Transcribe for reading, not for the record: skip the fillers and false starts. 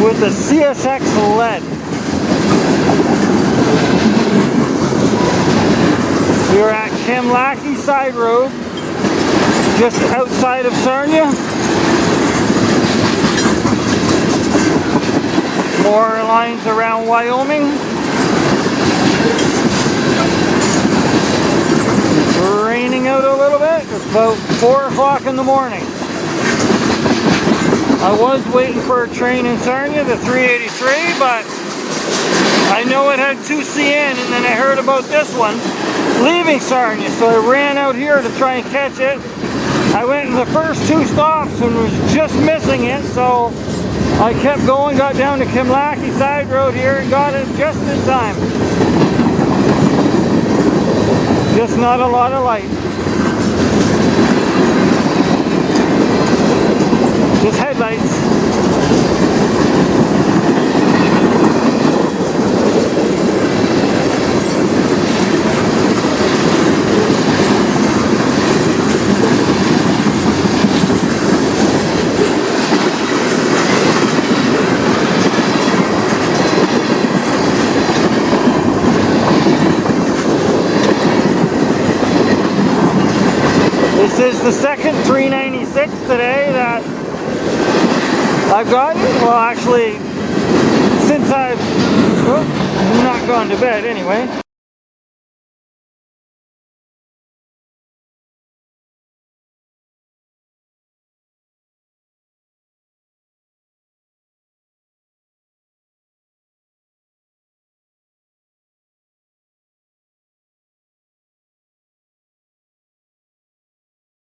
with the CSX LED. We are at Kimlaki Side Road, just outside of Sarnia. More lines around Wyoming. It's raining out a little bit. It's about 4 o'clock in the morning. I was waiting for a train in Sarnia, the 383, but I know it had 2CN, and then I heard about this one leaving Sarnia, so I ran out here to try and catch it. I went in the first 2 stops and was just missing it, so I kept going, got down to Kimlaki Side Road here and got it just in time. Just not a lot of light. Just headlights. This is the second 396 today that I've gotten. Well, actually, since I've not gone to bed anyway.